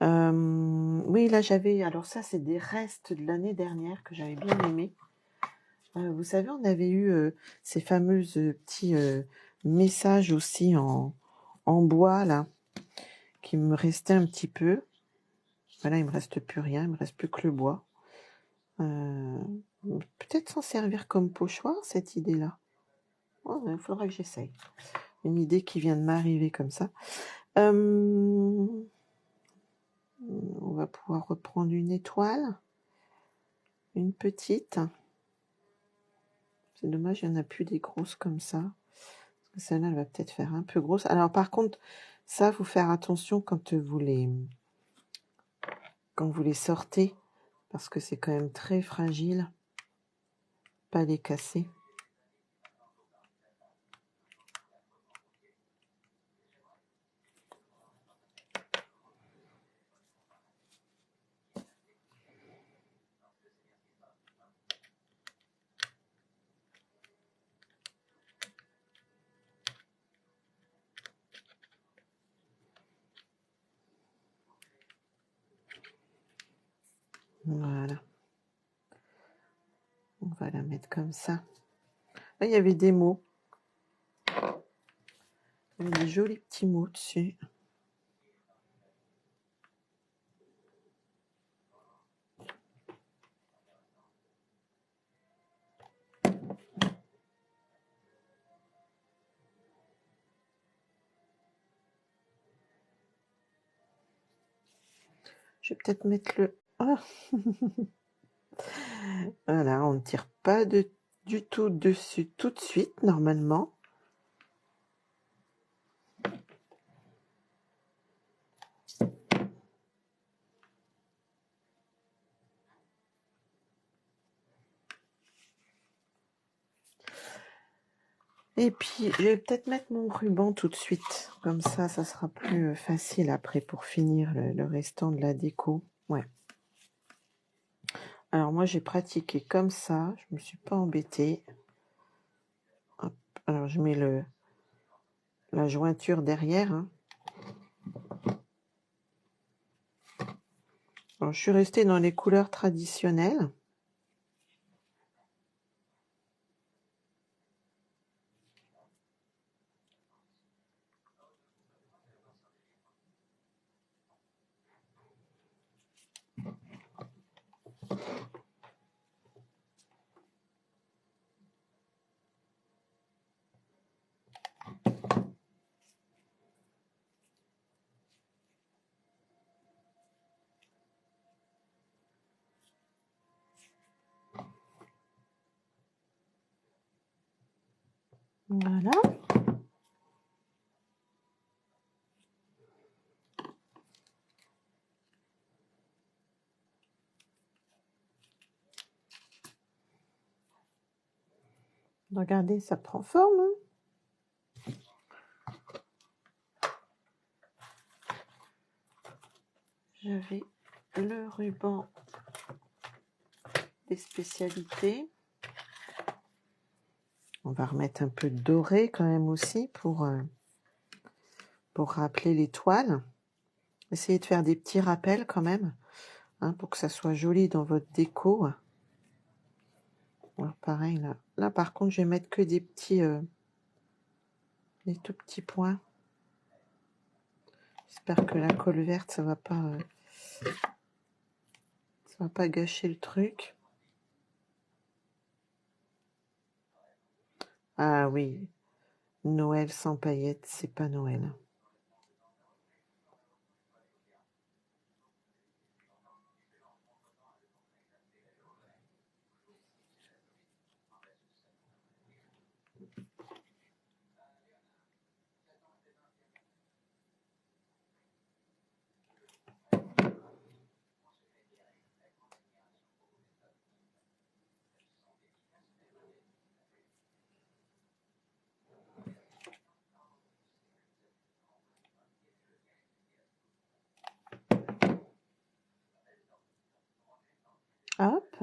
Oui, là j'avais... Alors ça, c'est des restes de l'année dernière que j'avais bien aimé. Vous savez, on avait eu ces fameuses petits messages aussi en bois, là, qui me restaient un petit peu. Voilà, il me reste plus rien, il me reste plus que le bois. Peut-être s'en servir comme pochoir, cette idée-là. Oh, il faudra que j'essaye. Une idée qui vient de m'arriver comme ça. On va pouvoir reprendre une étoile. Une petite. C'est dommage, il n'y en a plus des grosses comme ça. Parce que celle-là, elle va peut-être faire un peu grosse. Alors par contre, ça, faut faire attention quand vous les sortez. Parce que c'est quand même très fragile. Pas les casser. Voilà. On va la mettre comme ça. Là, il y avait des mots. Il y avait des jolis petits mots dessus. Je vais peut-être mettre le... Ah. Voilà, on ne tire pas du tout dessus tout de suite, normalement. Et puis, je vais peut-être mettre mon ruban tout de suite. Comme ça sera plus facile après pour finir le restant de la déco. Ouais. Alors moi, j'ai pratiqué comme ça. Je me suis pas embêtée. Hop. Alors, je mets la jointure derrière. Hein. Alors, je suis restée dans les couleurs traditionnelles. Voilà. Regardez, ça prend forme. Hein. J'avais le ruban des spécialités. On va remettre un peu de doré quand même aussi pour rappeler l'étoile. Essayez de faire des petits rappels quand même, hein, pour que ça soit joli dans votre déco. Alors pareil, là par contre, je vais mettre que des petits, des tout petits points. J'espère que la colle verte, ça va pas gâcher le truc. Ah oui, Noël sans paillettes, c'est pas Noël. Hop.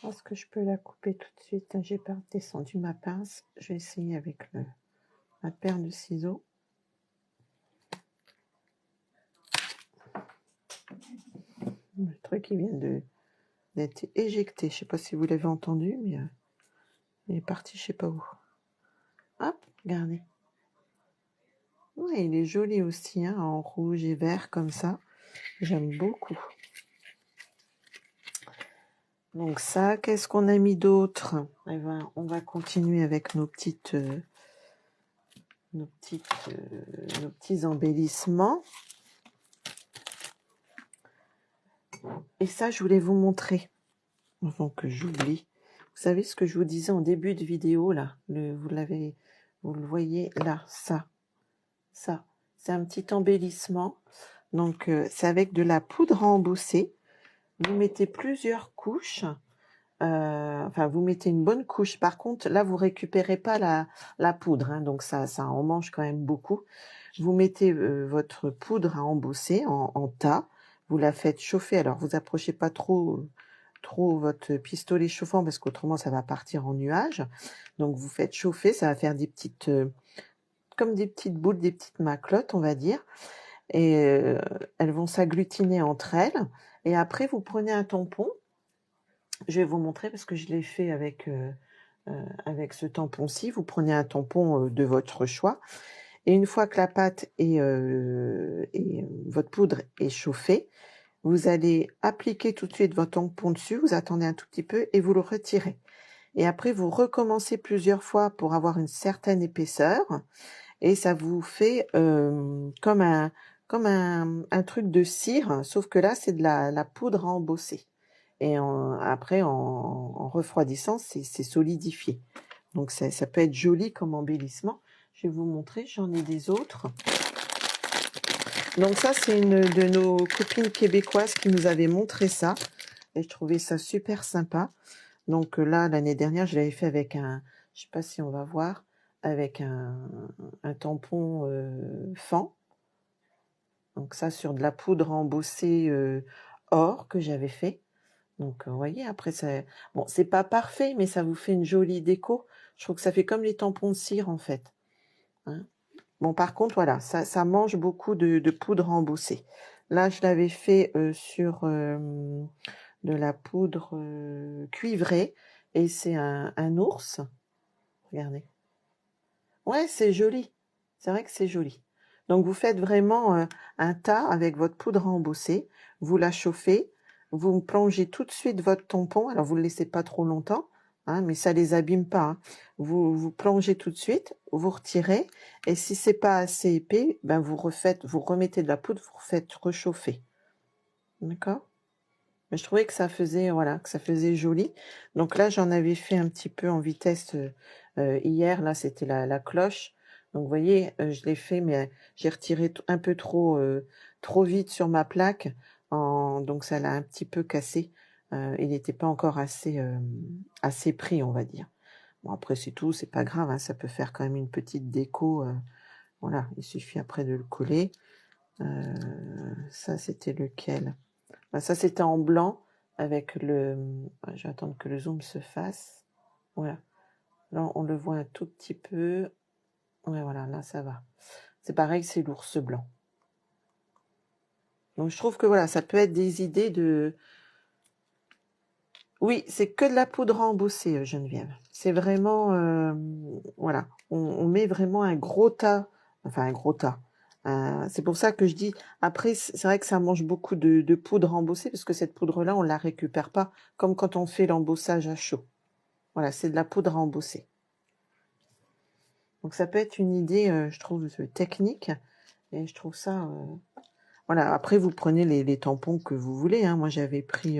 Est-ce que je peux la couper tout de suite? J'ai pas descendu ma pince. Je vais essayer avec ma paire de ciseaux. Le truc il vient d'être éjecté. Je sais pas si vous l'avez entendu, mais il est parti je sais pas où. Hop, regardez. Ouais, il est joli aussi, hein, en rouge et vert comme ça. J'aime beaucoup. Donc ça, qu'est-ce qu'on a mis d'autre? Eh ben, on va continuer avec nos petits embellissements. Et ça, je voulais vous montrer, avant que j'oublie. Vous savez ce que je vous disais en début de vidéo, là, vous le voyez là, ça. C'est un petit embellissement. Donc, c'est avec de la poudre à embosser. Vous mettez plusieurs couches. Enfin, vous mettez une bonne couche. Par contre, là, vous récupérez pas la poudre, hein, donc ça en mange quand même beaucoup. Vous mettez votre poudre à embosser en tas. Vous la faites chauffer. Alors, vous approchez pas trop votre pistolet chauffant parce qu'autrement, ça va partir en nuage. Donc, vous faites chauffer. Ça va faire des petites, comme des petites boules, des petites maclottes, on va dire. Et elles vont s'agglutiner entre elles. Et après, vous prenez un tampon. Je vais vous montrer parce que je l'ai fait avec ce tampon-ci. Vous prenez un tampon de votre choix. Et une fois que la pâte et votre poudre est chauffée, vous allez appliquer tout de suite votre tampon dessus. Vous attendez un tout petit peu et vous le retirez. Et après, vous recommencez plusieurs fois pour avoir une certaine épaisseur. Et ça vous fait comme un truc de cire, sauf que là, c'est de la poudre à embosser. Et après, en refroidissant, c'est solidifié. Donc, ça peut être joli comme embellissement. Je vais vous montrer, j'en ai des autres. Donc ça, c'est une de nos copines québécoises qui nous avait montré ça. Et je trouvais ça super sympa. Donc là, l'année dernière, je l'avais fait avec je sais pas si on va voir, avec un tampon fan. Donc ça, sur de la poudre embossée or que j'avais fait. Donc, vous voyez, après, bon, c'est pas parfait, mais ça vous fait une jolie déco. Je trouve que ça fait comme les tampons de cire, en fait. Hein. Bon, par contre, voilà, ça mange beaucoup de poudre embossée. Là, je l'avais fait sur de la poudre cuivrée, et c'est un ours. Regardez. Ouais, c'est joli. C'est vrai que c'est joli. Donc, vous faites vraiment un tas avec votre poudre à embosser. Vous la chauffez. Vous plongez tout de suite votre tampon. Alors, vous ne le laissez pas trop longtemps, hein, mais ça les abîme pas. Hein. Vous plongez tout de suite. Vous retirez. Et si c'est pas assez épais, ben vous remettez de la poudre, vous refaites rechauffer. D'accord? Mais je trouvais que ça faisait, voilà, que ça faisait joli. Donc là, j'en avais fait un petit peu en vitesse hier. Là, c'était la cloche. Donc, vous voyez, je l'ai fait, mais j'ai retiré un peu trop vite sur ma plaque. Donc, ça l'a un petit peu cassé. Il n'était pas encore assez pris, on va dire. Bon, après, c'est tout, c'est pas grave. Hein, ça peut faire quand même une petite déco. Voilà, il suffit après de le coller. Ça, c'était lequel? Ça, c'était en blanc avec je vais attendre que le zoom se fasse. Voilà. Là, on le voit un tout petit peu. Ouais, voilà, là, ça va. C'est pareil, c'est l'ours blanc. Donc, je trouve que voilà, ça peut être des idées de... Oui, c'est que de la poudre à embosser, Geneviève. C'est vraiment... voilà. On met vraiment un gros tas. Enfin, un gros tas. C'est pour ça que je dis... Après, c'est vrai que ça mange beaucoup de poudre embossée parce que cette poudre-là, on la récupère pas comme quand on fait l'embossage à chaud. Voilà, c'est de la poudre à embosser. Donc ça peut être une idée, je trouve, technique. Et je trouve ça... Voilà, après vous prenez les tampons que vous voulez. Hein. Moi j'avais pris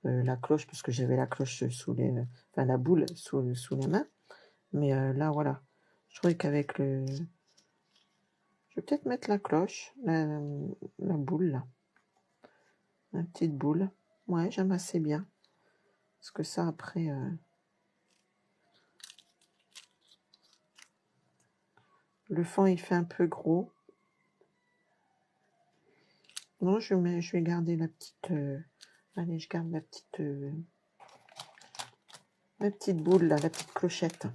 la cloche parce que j'avais la cloche enfin la boule sous les mains. Mais là voilà, je trouvais qu'avec je vais peut-être mettre la cloche, la boule là. La petite boule. Ouais, j'aime assez bien. Parce que ça après... Le fond, il fait un peu gros. Non, je vais garder la petite... allez, je garde la petite boule, là, la petite clochette.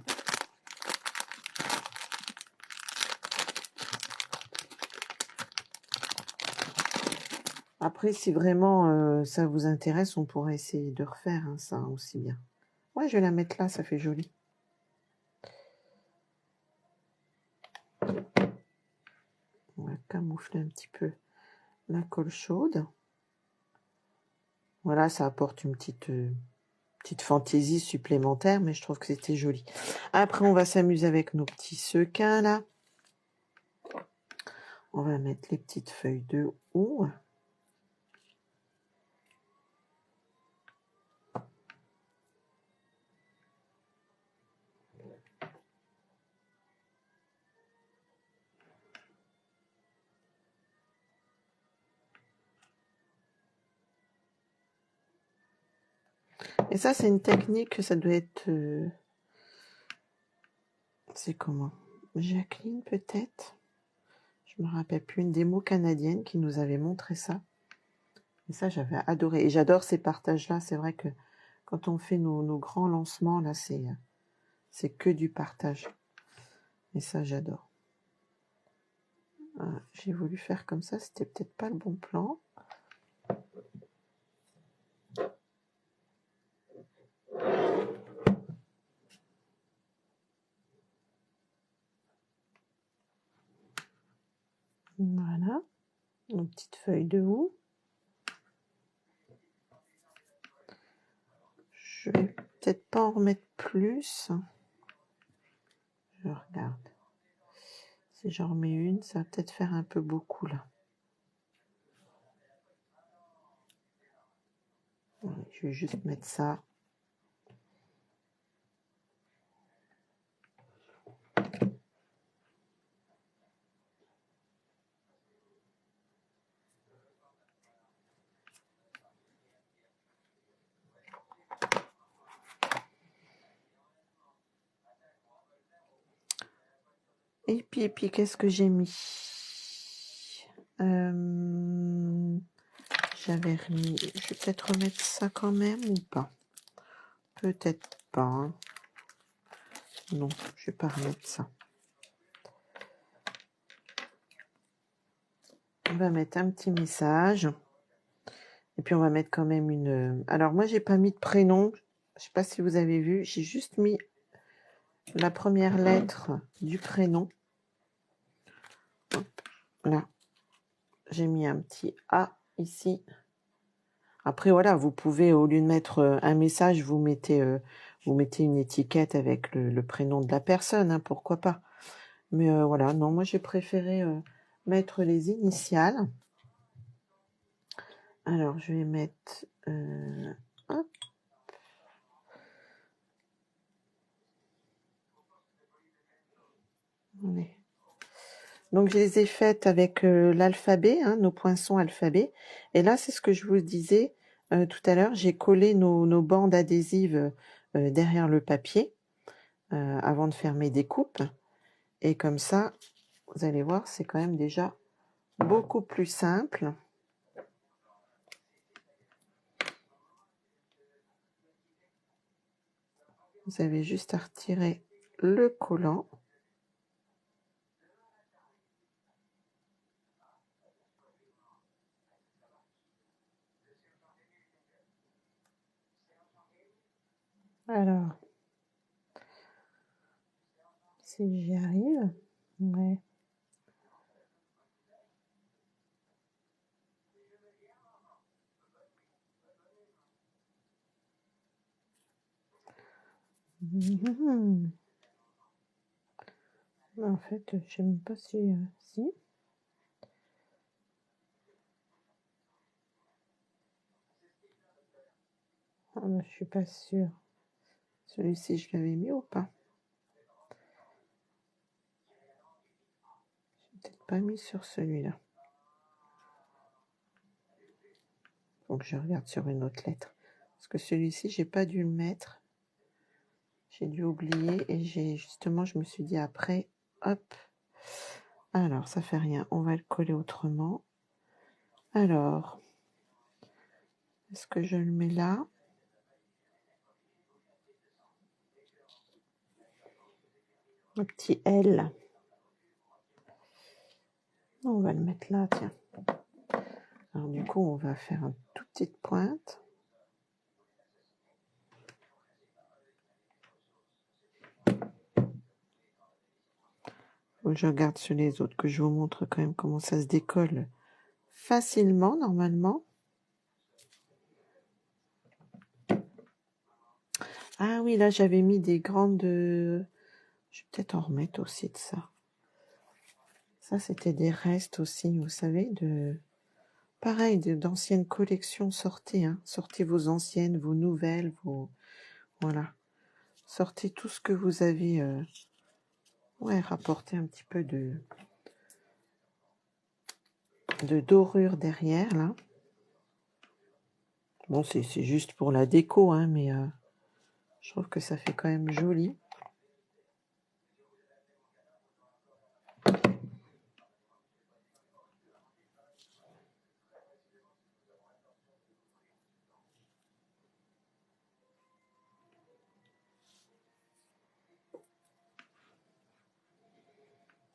Après, si vraiment ça vous intéresse, on pourrait essayer de refaire hein, ça aussi bien. Ouais, je vais la mettre là, ça fait joli. On va camoufler un petit peu la colle chaude. Voilà, ça apporte une petite fantaisie supplémentaire, mais je trouve que c'était joli. Après, on va s'amuser avec nos petits sequins, là. On va mettre les petites feuilles de houx. Et ça, c'est une technique, ça doit être... c'est comment? Jacqueline, peut-être? Je me rappelle plus, une démo canadienne qui nous avait montré ça. Et ça, j'avais adoré. Et j'adore ces partages-là. C'est vrai que quand on fait nos grands lancements, là, c'est que du partage. Et ça, j'adore. Ah, j'ai voulu faire comme ça. C'était peut-être pas le bon plan. Voilà. Nos petites feuilles de houx. Je vais peut-être pas en remettre plus. Je regarde. Si j'en remets une, ça va peut-être faire un peu beaucoup, là. Je vais juste mettre ça. Et puis qu'est-ce que j'ai mis? J'avais remis... Je vais peut-être remettre ça quand même ou pas? Peut-être pas. Hein. Non, je vais pas remettre ça. On va mettre un petit message. Et puis on va mettre quand même une... Alors moi, j'ai pas mis de prénom. Je sais pas si vous avez vu. J'ai juste mis la première lettre du prénom. Hop, là. J'ai mis un petit A ici. Après, voilà, vous pouvez, au lieu de mettre un message, vous mettez une étiquette avec le prénom de la personne, hein, pourquoi pas. Mais voilà, non, moi j'ai préféré mettre les initiales. Alors, je vais mettre... hop. Donc, je les ai faites avec l'alphabet, hein, nos poinçons alphabet. Et là, c'est ce que je vous disais tout à l'heure. J'ai collé nos bandes adhésives derrière le papier avant de faire mes découpes. Et comme ça, vous allez voir, c'est quand même déjà beaucoup plus simple. Vous avez juste à retirer le collant. Alors, si j'y arrive, ouais. Mmh. En fait, je ne sais même pas si... si. Ah, bah, je suis pas sûre. Celui-ci, je l'avais mis ou pas? Je peut-être pas mis sur celui-là. Donc, je regarde sur une autre lettre. Parce que celui-ci, j'ai pas dû le mettre. J'ai dû oublier et justement, je me suis dit après, hop, Alors, ça fait rien. On va le coller autrement. Alors, est-ce que je le mets là? Le petit L. On va le mettre là, tiens. Alors, du coup, on va faire une toute petite pointe. Je regarde sur les autres, que je vous montre quand même comment ça se décolle facilement, normalement. Ah oui, là, j'avais mis des grandes... Je vais peut-être en remettre aussi de ça. Ça, c'était des restes aussi, vous savez, de... Pareil, d'anciennes collections, sortez. Hein. Sortez vos anciennes, vos nouvelles, vos... Voilà. Sortez tout ce que vous avez... Ouais, rapportez un petit peu de dorure derrière, là. Bon, c'est juste pour la déco, hein, mais je trouve que ça fait quand même joli.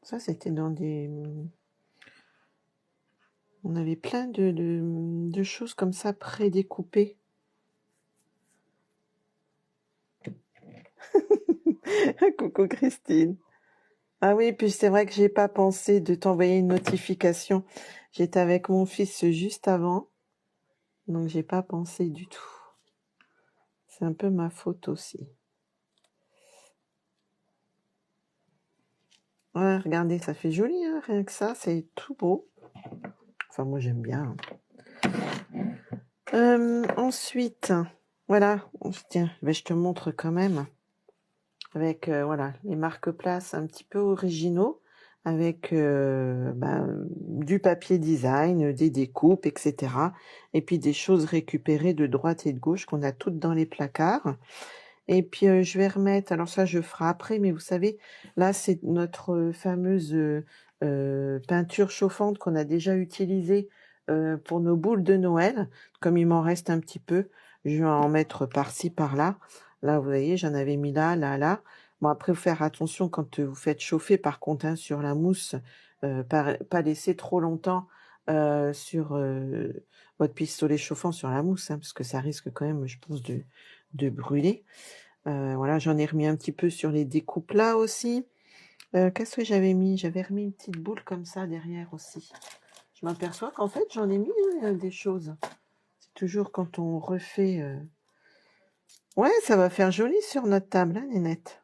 Ça, c'était dans des... On avait plein de choses comme ça prédécoupées. Coucou Christine. Ah oui, puis c'est vrai que j'ai pas pensé de t'envoyer une notification. J'étais avec mon fils juste avant, donc j'ai pas pensé du tout. C'est un peu ma faute aussi. Ouais, regardez, ça fait joli, hein, rien que ça, c'est tout beau. Enfin, moi j'aime bien. Ensuite, voilà, tiens, je te montre quand même. Avec voilà les marque-places un petit peu originaux, avec du papier design, des découpes, etc. Et puis des choses récupérées de droite et de gauche qu'on a toutes dans les placards. Et puis je vais remettre, alors ça je ferai après, mais vous savez, là c'est notre fameuse peinture chauffante qu'on a déjà utilisée pour nos boules de Noël. Comme il m'en reste un petit peu, je vais en mettre par-ci, par-là. Là, vous voyez, j'en avais mis là, là, là. Bon, après, faut faire attention quand vous faites chauffer, par contre, hein, sur la mousse, pas laisser trop longtemps sur votre pistolet chauffant sur la mousse, hein, parce que ça risque quand même, je pense, de brûler. Voilà, j'en ai remis un petit peu sur les découpes là aussi. Qu'est-ce que j'avais mis? J'avais remis une petite boule comme ça derrière aussi. Je m'aperçois qu'en fait, j'en ai mis des choses. C'est toujours quand on refait... Ouais, ça va faire joli sur notre table, hein, Nénette.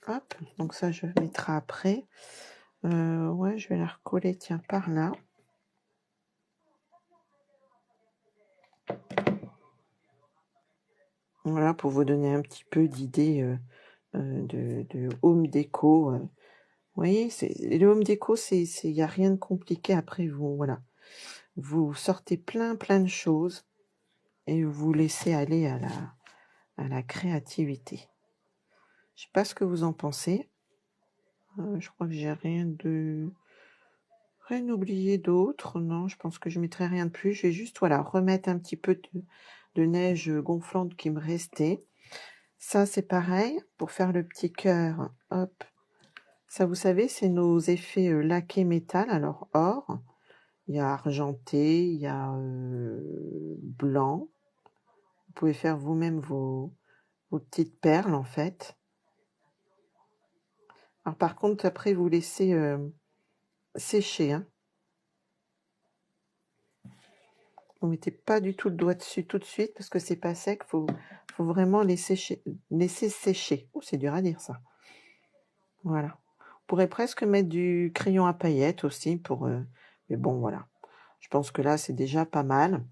Hop, donc ça, je mettrai après. Ouais, je vais la recoller, tiens, par là. Voilà, pour vous donner un petit peu d'idée de home déco. Vous voyez, le home déco, il n'y a rien de compliqué. Après, voilà. Vous sortez plein de choses et vous laissez aller à la créativité. Je sais pas ce que vous en pensez. Je crois que j'ai rien oublié d'autre. Non, je pense que je mettrai rien de plus. Je vais juste voilà remettre un petit peu de neige gonflante qui me restait. Ça, c'est pareil pour faire le petit cœur. Hop. Ça, vous savez, c'est nos effets laqués métal. Alors or, il y a argenté, il y a blanc. Vous pouvez faire vous-même vos petites perles en fait. Alors par contre, après, vous laissez sécher. Hein. Vous mettez pas du tout le doigt dessus tout de suite parce que c'est pas sec. Faut vraiment laisser sécher. Oh, c'est dur à dire ça. Voilà. On pourrait presque mettre du crayon à paillettes aussi pour. Mais bon, voilà. Je pense que là, c'est déjà pas mal.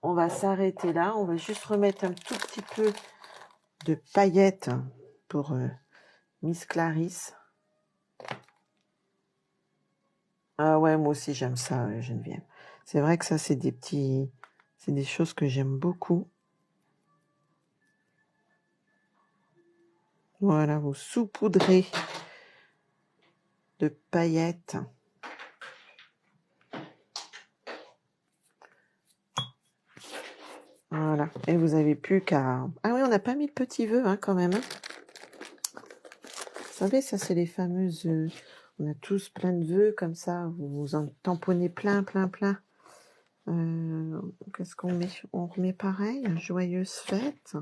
On va s'arrêter là. On va juste remettre un tout petit peu de paillettes pour Miss Clarisse. Ah ouais, moi aussi j'aime ça, Geneviève. C'est vrai que ça, c'est des choses que j'aime beaucoup. Voilà, vous saupoudrez de paillettes. Voilà, et vous avez plus qu'à... Ah oui, on n'a pas mis de petits vœux, hein, quand même. Hein. Vous savez, ça, c'est les fameuses... on a tous plein de vœux, comme ça, vous en tamponnez plein. Qu'est-ce qu'on met? On remet pareil, joyeuse fête.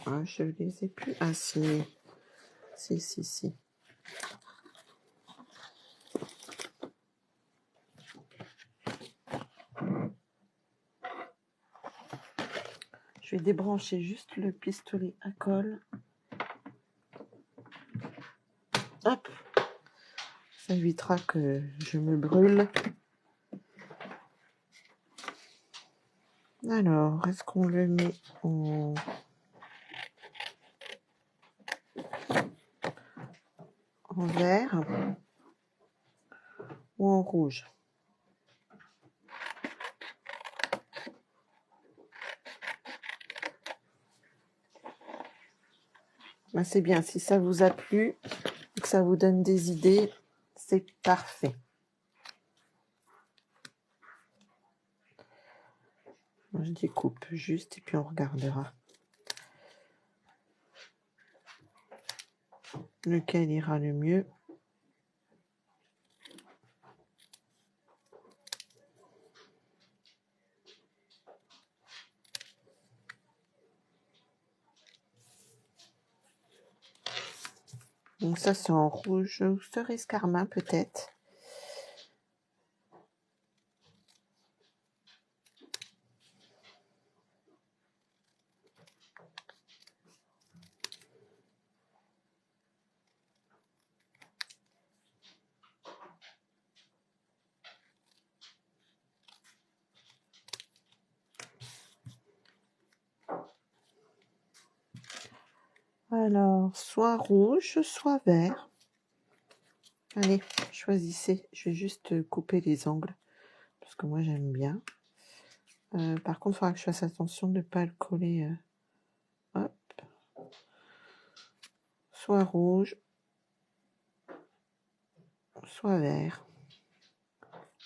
Ah, je les ai plus. Ah, si. Si. Je vais débrancher juste le pistolet à colle. Hop. Ça évitera que je me brûle. Alors, est-ce qu'on le met en vert ou en rouge? Ben, c'est bien, si ça vous a plu, que ça vous donne des idées, c'est parfait. Je découpe juste et puis on regardera lequel ira le mieux. Donc ça c'est en rouge cerise carmin peut-être. Alors, soit rouge, soit vert. Allez, choisissez. Je vais juste couper les angles, parce que moi j'aime bien. Par contre, il faudra que je fasse attention de ne pas le coller. Hop. Soit rouge, soit vert.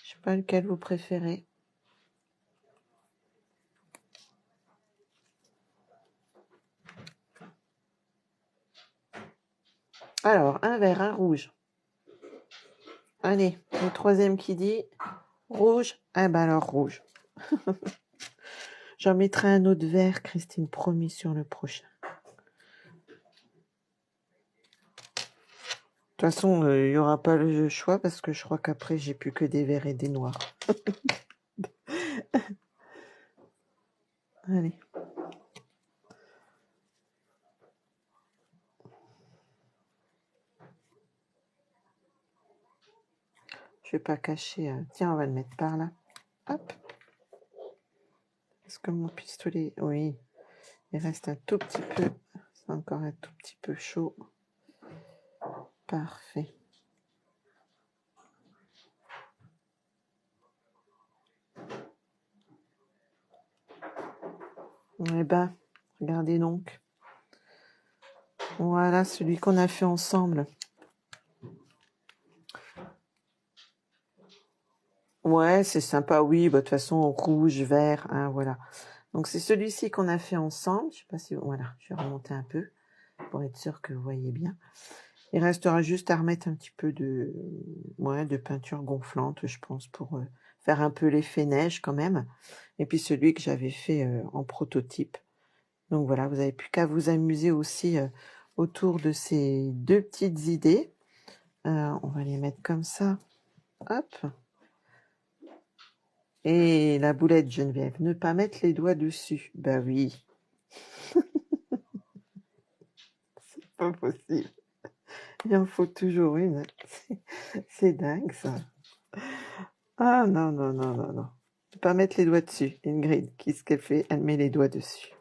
Je sais pas lequel vous préférez. Alors, un vert, un rouge. Allez, le troisième qui dit rouge. Ah ben alors rouge. J'en mettrai un autre vert, Christine, promis, sur le prochain. De toute façon, il n'y aura pas le choix parce que je crois qu'après, j'ai plus que des verts et des noirs. Allez. Je vais pas cacher. Tiens, on va le mettre par là. Hop. Est-ce que mon pistolet... Oui. Il reste un tout petit peu. C'est encore un tout petit peu chaud. Parfait. Eh ben, regardez donc. Voilà celui qu'on a fait ensemble. Ouais, c'est sympa, oui. Bah, de toute façon, rouge, vert, hein, voilà. Donc, c'est celui-ci qu'on a fait ensemble. Je sais pas si... Voilà, je vais remonter un peu pour être sûr que vous voyez bien. Il restera juste à remettre un petit peu de peinture gonflante, je pense, pour faire un peu l'effet neige quand même. Et puis celui que j'avais fait en prototype. Donc voilà, vous n'avez plus qu'à vous amuser aussi autour de ces deux petites idées. On va les mettre comme ça. Hop. Et la boulette, Geneviève, ne pas mettre les doigts dessus. Bah oui. C'est pas possible. Il en faut toujours une. C'est dingue ça. Ah non. Ne pas mettre les doigts dessus. Ingrid, qu'est-ce qu'elle fait? Elle met les doigts dessus.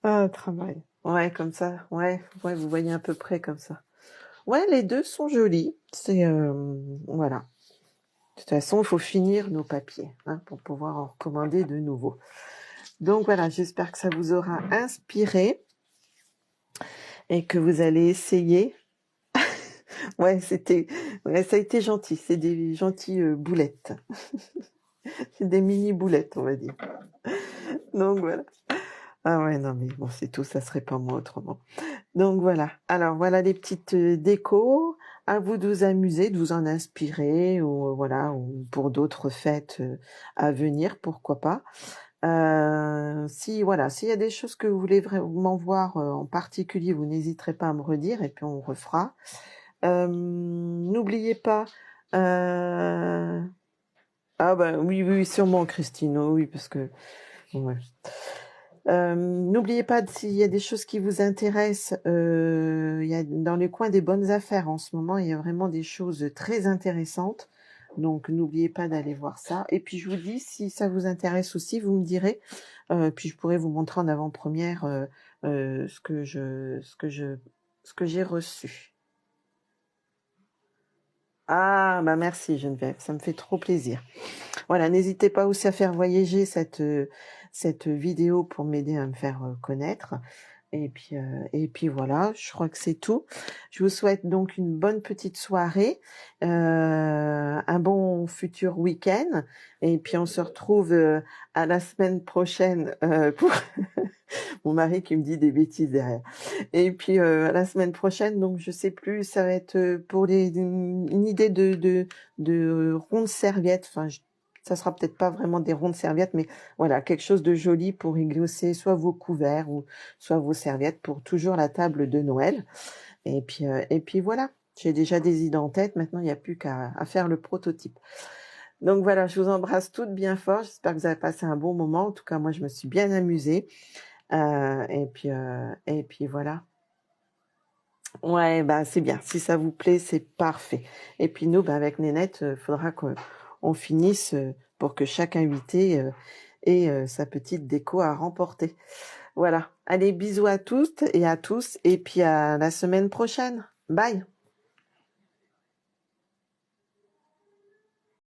Ah, travail. Ouais, comme ça. Ouais, vous voyez à peu près comme ça. Ouais, les deux sont jolis. C'est voilà. De toute façon, il faut finir nos papiers hein, pour pouvoir en recommander de nouveaux. Donc voilà, j'espère que ça vous aura inspiré et que vous allez essayer. Ouais, ça a été gentil. C'est des gentilles boulettes. C'est des mini boulettes, on va dire. Donc voilà. Ah ouais, non mais bon, c'est tout, ça serait pas moi autrement. Donc voilà. Alors voilà les petites décos. À vous de vous amuser, de vous en inspirer, ou voilà, ou pour d'autres fêtes à venir, pourquoi pas. Si voilà, s'il y a des choses que vous voulez vraiment voir en particulier, vous n'hésiterez pas à me redire et puis on refera. N'oubliez pas. Ah bah oui, oui, sûrement Christine, oh oui, parce que ouais. N'oubliez pas s'il y a des choses qui vous intéressent, il y a dans les coins des bonnes affaires en ce moment, il y a vraiment des choses très intéressantes. Donc n'oubliez pas d'aller voir ça. Et puis je vous dis, si ça vous intéresse aussi, vous me direz. Puis je pourrais vous montrer en avant-première ce que j'ai reçu. Ah bah merci Geneviève, ça me fait trop plaisir. Voilà, n'hésitez pas aussi à faire voyager cette vidéo pour m'aider à me faire connaître. Et puis voilà, je crois que c'est tout. Je vous souhaite donc une bonne petite soirée, un bon futur week-end. Et puis on se retrouve à la semaine prochaine pour mon mari qui me dit des bêtises derrière. Et puis à la semaine prochaine, donc je sais plus, ça va être pour une idée de ronde serviette. Enfin, ça sera peut-être pas vraiment des rondes serviettes, mais voilà, quelque chose de joli pour y glosser soit vos couverts ou soit vos serviettes pour toujours la table de Noël. Et puis voilà, j'ai déjà des idées en tête. Maintenant, il n'y a plus qu'à faire le prototype. Donc voilà, je vous embrasse toutes bien fort. J'espère que vous avez passé un bon moment. En tout cas, moi, je me suis bien amusée. Et puis voilà. Ouais, bah c'est bien. Si ça vous plaît, c'est parfait. Et puis nous, bah, avec Nénette, faudra qu'on finisse pour que chaque invité ait sa petite déco à remporter. Voilà. Allez, bisous à toutes et à tous. Et puis à la semaine prochaine. Bye.